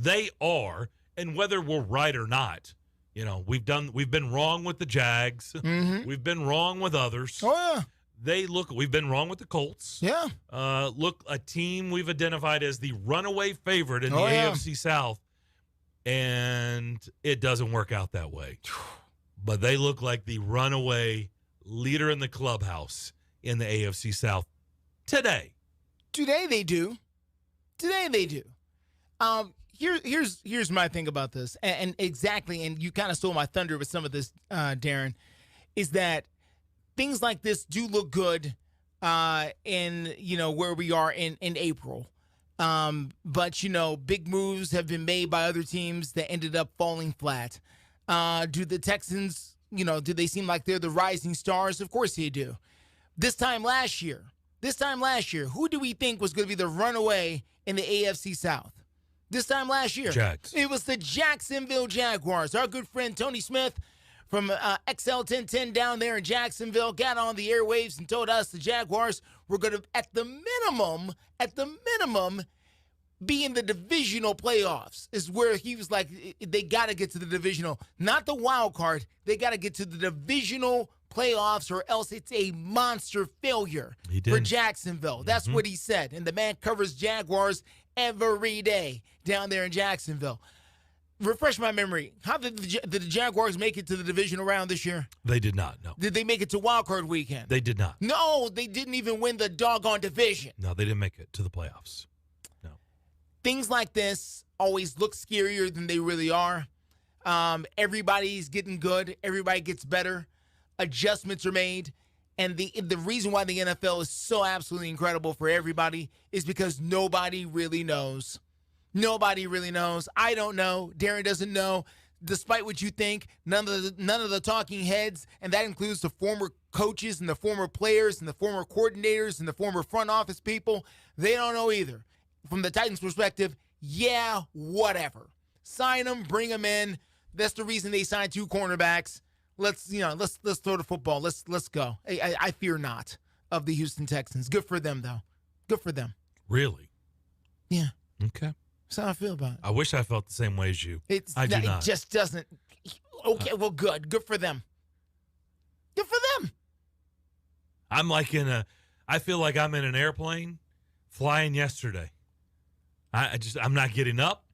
They are, and whether we're right or not, we've been wrong with the Jags. Mm-hmm. We've been wrong with others. Oh, yeah. We've been wrong with the Colts. Yeah. Look, a team we've identified as the runaway favorite in the AFC South, and it doesn't work out that way. But they look like the runaway leader in the clubhouse in the AFC South today. Today they do. Here's my thing about this, and exactly, and you kind of stole my thunder with some of this, Darren, is that things like this do look good in where we are in April. But big moves have been made by other teams that ended up falling flat. Do the Texans, do they seem like they're the rising stars? Of course they do. This time last year, who do we think was going to be the runaway in the AFC South? This time last year, Jags. It was the Jacksonville Jaguars. Our good friend Tony Smith from XL 1010 down there in Jacksonville got on the airwaves and told us the Jaguars were going to, at the minimum, be in the divisional playoffs. Is where he was like, they got to get to the divisional, not the wild card. They got to get to the divisional playoffs, or else it's a monster failure for Jacksonville. That's what he said. And the man covers Jaguars every day down there in Jacksonville. Refresh my memory. How did the Jaguars make it to the divisional round this year? They did not, no. Did they make it to wild card weekend? They did not. No, they didn't even win the doggone division. No, they didn't make it to the playoffs. No. Things like this always look scarier than they really are. Everybody's getting good. Everybody gets better. Adjustments are made. And the reason why the NFL is so absolutely incredible for everybody is because nobody really knows. Nobody really knows. I don't know. Darren doesn't know. Despite what you think, none of the talking heads, and that includes the former coaches and the former players and the former coordinators and the former front office people, they don't know either. From the Titans' perspective, yeah, whatever. Sign them, bring them in. That's the reason they signed 2 cornerbacks. Let's throw the football. Let's go. I fear not of the Houston Texans. Good for them, though. Good for them. Really? Yeah. Okay. That's how I feel about it. I wish I felt the same way as you. I do not. It just doesn't. Okay, well, good. Good for them. Good for them. I'm like I feel like I'm in an airplane flying yesterday. I'm not getting up.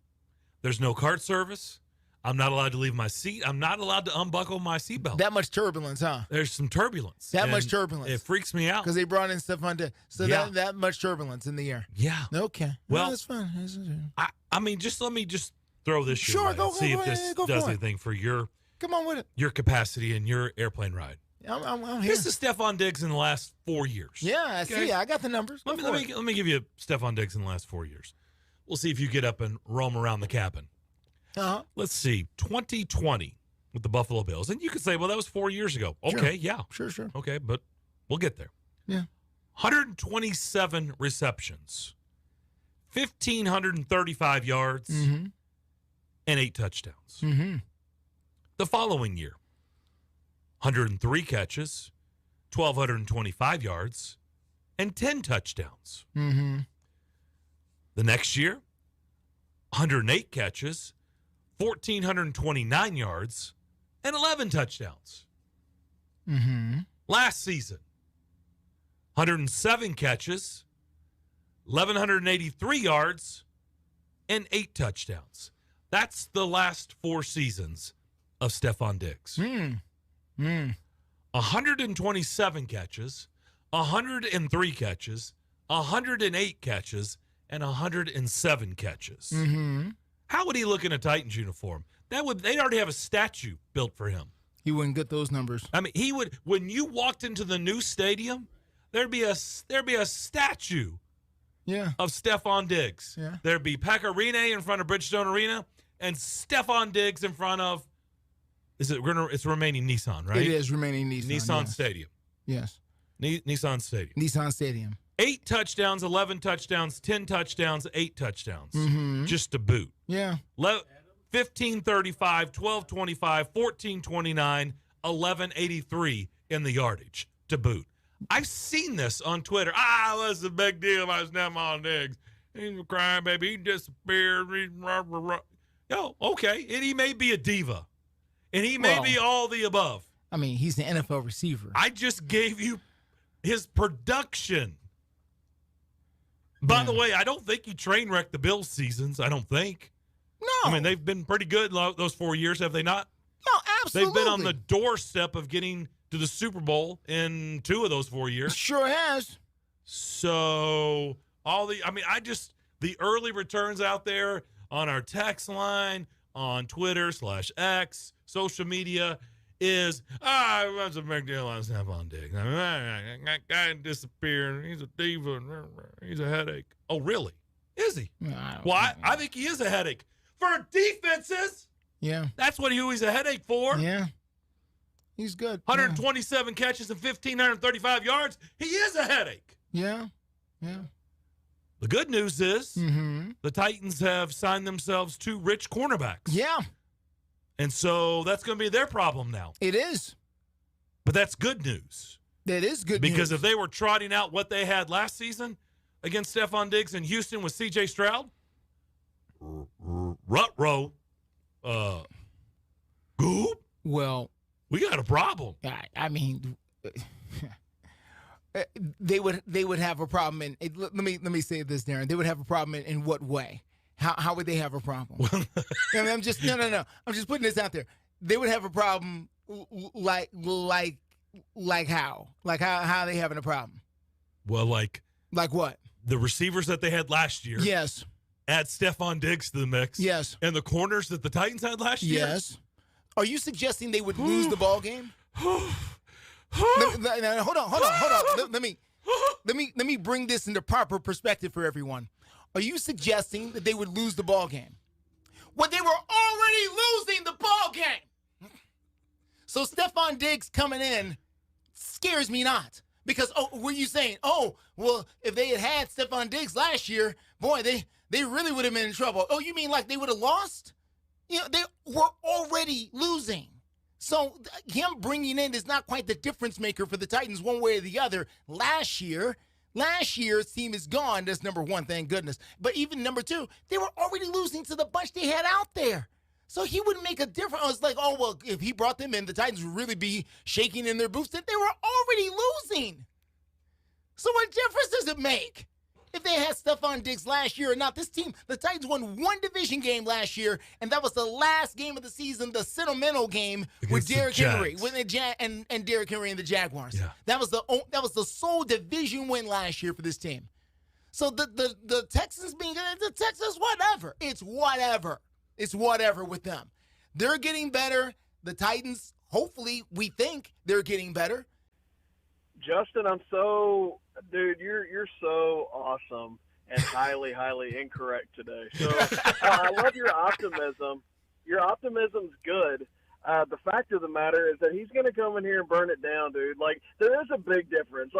There's no cart service. I'm not allowed to leave my seat. I'm not allowed to unbuckle my seatbelt. That much turbulence, huh? There's some turbulence. That much turbulence. It freaks me out. Because they brought in Stefon. So Yeah. that much turbulence in the air. Yeah. Okay. Well, that's fine. I mean, let me throw this shit Sure, right go and see if ahead, this go does for it. anything for your Come on with it. your capacity and your airplane ride. I'm here. This is Stefon Diggs in the last 4 years. Yeah, I see. I got the numbers. Let me give you Stefon Diggs in the last 4 years. We'll see if you get up and roam around the cabin. Uh-huh. Let's see, 2020 with the Buffalo Bills. And you could say, well, that was 4 years ago. Okay, yeah. Sure. Okay, but we'll get there. Yeah. 127 receptions, 1,535 yards, Mm-hmm. and 8 touchdowns. Mm-hmm. The following year, 103 catches, 1,225 yards, and 10 touchdowns. Mm-hmm. The next year, 108 catches, 1,429 yards, and 11 touchdowns. Mm-hmm. Last season, 107 catches, 1,183 yards, and 8 touchdowns. That's the last 4 seasons of Stefon Diggs. 127 catches, 103 catches, 108 catches, and 107 catches. Mm-hmm. How would he look in a Titans uniform? They'd already have a statue built for him. He wouldn't get those numbers. I mean, he would. When you walked into the new stadium, there'd be a statue Yeah. of Stefon Diggs. Yeah. There'd be Pecorine in front of Bridgestone Arena and Stefon Diggs in front of. It's remaining Nissan, right? It is remaining Nissan. Nissan yes. Stadium. Yes. Nissan Stadium. Nissan Stadium. 8 touchdowns, 11 touchdowns, 10 touchdowns, 8 touchdowns. Mm-hmm. Just to boot. Yeah. 1535, 1225, 1429, 1183 in the yardage to boot. I've seen this on Twitter. What's the big deal about Stefon Diggs? He's a crybaby. He disappeared. Yo, okay. And he may be a diva. And he may be all the above. I mean, he's an NFL receiver. I just gave you his production. By the way, I don't think he train wrecked the Bills seasons. I don't think. No. I mean, they've been pretty good those 4 years, have they not? No, absolutely. They've been on the doorstep of getting to the Super Bowl in 2 of those 4 years. Sure has. So the early returns out there on our text line, on Twitter /X, social media is, what's a big deal on Stefon Diggs? That guy disappeared. He's a diva. He's a headache. Oh, really? Is he? I think he is a headache for defenses. Yeah. That's what he's a headache for. Yeah. He's good. 127 catches and 1,535 yards. He is a headache. Yeah. Yeah. The good news is the Titans have signed themselves 2 rich cornerbacks. Yeah. And so that's going to be their problem now. It is. But that's good news. That is good news. Because if they were trotting out what they had last season against Stefon Diggs in Houston with C.J. Stroud, Rutrow, Goop, well, we got a problem. I mean, they would have a problem let me say this, Darren. They would have a problem in what way? How would they have a problem? I mean, I'm just putting this out there. They would have a problem like how? Like how are they having a problem? Well, like what? The receivers that they had last year. Yes. Add Stefon Diggs to the mix. Yes. And the corners that the Titans had last year. Yes. Are you suggesting they would lose the ball game? Hold on. Let me bring this into proper perspective for everyone. Are you suggesting that they would lose the ball game? Well, they were already losing the ball game. So Stefon Diggs coming in scares me not. Because, were you saying, well, if they had Stefon Diggs last year, boy, they really would have been in trouble. Oh, you mean like they would have lost? You know, they were already losing. So him bringing in is not quite the difference maker for the Titans one way or the other. Last year's team is gone. That's number one, thank goodness. But even number 2, they were already losing to the bunch they had out there. So he wouldn't make a difference. I was like, well, if he brought them in, the Titans would really be shaking in their boots. That they were already losing. So what difference does it make if they had Stefon Diggs last year or not? This team, the Titans won 1 division game last year, and that was the last game of the season, the sentimental game with Derrick Henry, and Derrick Henry and the Jaguars. Yeah. That was the sole division win last year for this team. So the Texans being the Texans, whatever. It's whatever. It's whatever with them. They're getting better. The Titans, hopefully, we think they're getting better. Justin, dude, you're so awesome and highly, highly incorrect today. So I love your optimism. Your optimism's good. The fact of the matter is that he's going to come in here and burn it down, dude. Like, there is a big difference.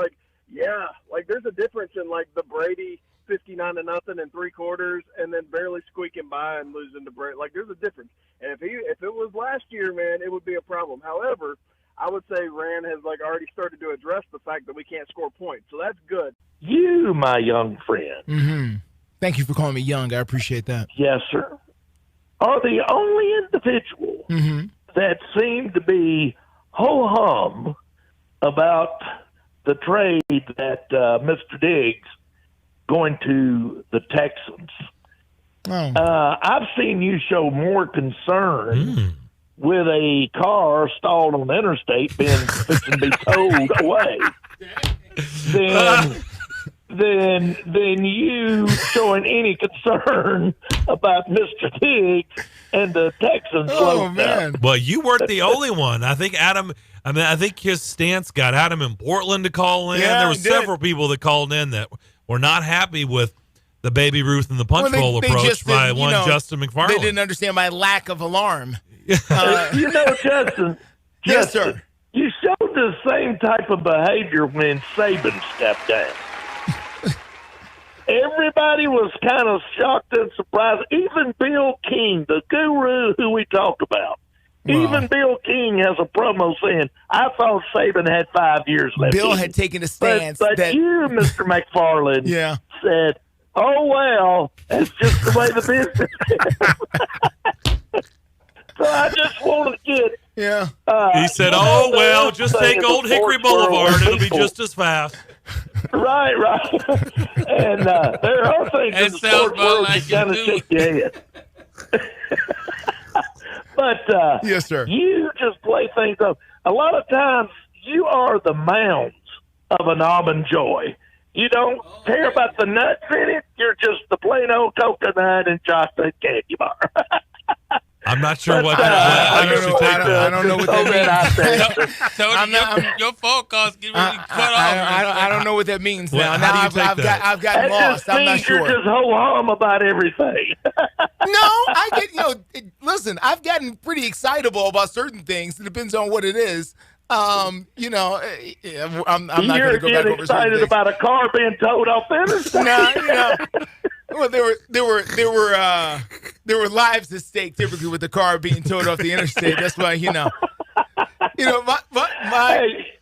There's a difference in, like, the Brady 59-0 in 3 quarters and then barely squeaking by and losing to Brady. Like, there's a difference. And if it was last year, man, it would be a problem. However, I would say Rand has already started to address the fact that we can't score points. So that's good. You, my young friend. Mm-hmm. Thank you for calling me young. I appreciate that. Yes, sir. Are the only individual that seem to be ho-hum about the trade that Mr. Diggs going to the Texans. I've seen you show more concern with a car stalled on the interstate being fixing to be towed away than you showing any concern about Mr. Diggs and the Texans. Oh, man. Well, you weren't the only one. I think I think his stance got Adam in Portland to call in. Yeah, there were several people that called in that were not happy with the Baby Ruth and the punch bowl approach by Justin McFarland. They didn't understand my lack of alarm. Justin. Yes, sir. You showed the same type of behavior when Saban stepped down. Everybody was kind of shocked and surprised. Even Bill King, the guru who we talk about, even Bill King has a promo saying, I thought Saban had 5 years left. Bill had taken a stance. But you, Mr. McFarland, said, oh, well, that's just the way the business is. So I just want to get. Yeah. He said, "Oh well, just take Old Hickory Boulevard; it'll be just as fast." Right. And there are things in the sports world that kind of shake your head. But yes, sir. You just play things up. A lot of times, you are the mounds of an almond joy. You don't care about the nuts in it. You're just the plain old coconut and chocolate candy bar. I'm not sure what I don't know what that means. Tony, your phone calls get really cut off. I don't know what that means now. Well, Now how do you take that? I've gotten lost. I'm not sure. You're just ho-hum about everything. No, I get, listen, I've gotten pretty excitable about certain things. It depends on what it is. I'm not going to go back over certain excited things. about a car being towed off the interstate. Well, there were lives at stake typically with the car being towed off the interstate. That's why,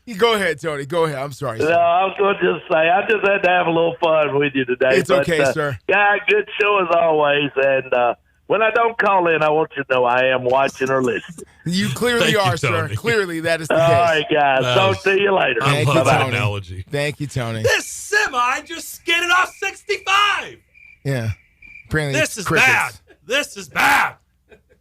Hey, go ahead, Tony. Go ahead. I'm sorry. No, I was going to just say, I just had to have a little fun with you today. It's okay, sir. Yeah, good show as always. And when I don't call in, I want you to know I am watching or listening. You clearly are, sir. Tony. Clearly, that is the case. All right, guys. Talk to you later. I love Thank you, that Tony. analogy. Thank you, Tony. This semi just skidded off 65. Yeah. Apparently This is crickets. bad. This is bad.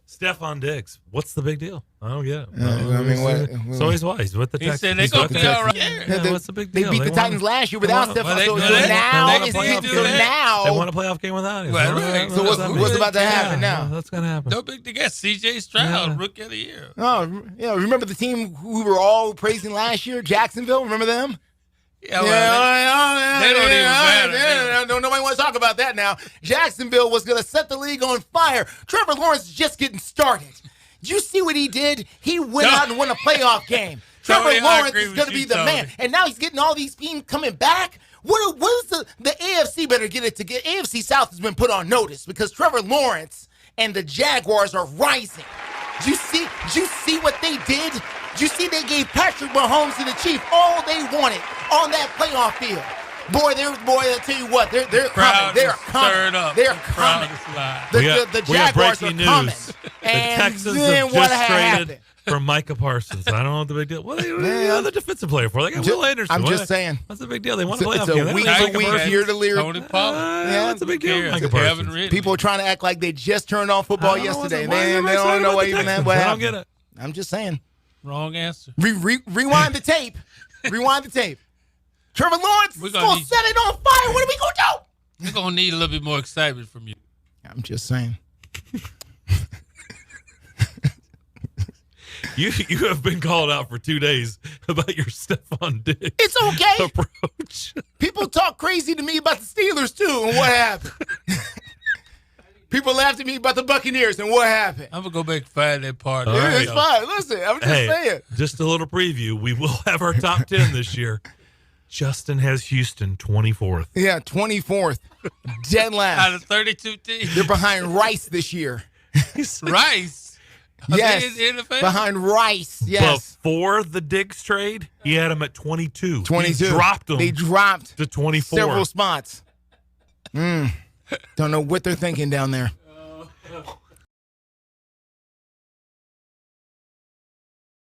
Stefon Diggs. What's the big deal? I don't get it. I mean, what? So he's wise with the He Texans. said they He's gonna got the be all right. Texans. Yeah, Yeah, what's the big They deal? beat the won- Titans last year without they Stefon. won- they- So they- now, they- is they- it- they- so they- They now, won a playoff game without him. Right. So what's about to happen now? That's going to happen. No big deal. C.J. Stroud, Yeah. Rookie of the Year. Oh, yeah. Remember the team who we were all praising last year, Jacksonville? Remember them? Yeah, well, they don't even matter. Don't nobody want to talk about that now. Jacksonville was going to set the league on fire. Trevor Lawrence is just getting started. Did you see what he did? He went out and won a playoff game. Trevor Tony, I Lawrence agree is with going to you, be the man. Tony. And now he's getting all these teams coming back. What is the AFC better get it together? AFC South has been put on notice because Trevor Lawrence and the Jaguars are rising. Did you see what they did? Did you see they gave Patrick Mahomes and the Chiefs all they wanted on that playoff field? I'll tell you what, they're coming. They're coming. They're coming. The We have Jaguars are breaking coming. news. The And Texans then have what just happened? traded for Micah Parsons. I don't know what the big deal. Well, they the defensive player for. They got Will Anderson. I'm just saying. What's the big deal? They won a playoff It's a game. week They to don't week, like Micah year to year. Tony Pollard. Yeah, What's the big deal? Cares? Micah They haven't Parsons. written. People are trying to act like they just turned on football yesterday. Why They am I don't excited know about what the even Texans? what I don't happened. get it. I'm just saying. Wrong answer. Rewind the tape. Rewind the tape. Trevor Lawrence We're is gonna going to need- set it on fire. What are we going to do? We're going to need a little bit more excitement from you. I'm just saying. You have been called out for 2 days about your Stefon Diggs It's okay. approach. People talk crazy to me about the Steelers, too, and what happened? People laughed at me about the Buccaneers, and what happened? I'm going to go back and find that part. All right. It's fine. Listen, I'm just saying. Just a little preview. We will have our top 10 this year. Justin has Houston 24th. Yeah, 24th. Dead Out last. of 32 teams. They're behind Rice this year. Rice. Are Yes. they in the NFL? Behind Rice. Yes. Before the Diggs trade, he had him at 22. 22. He dropped him They dropped to 24. several spots. Don't know what they're thinking down there.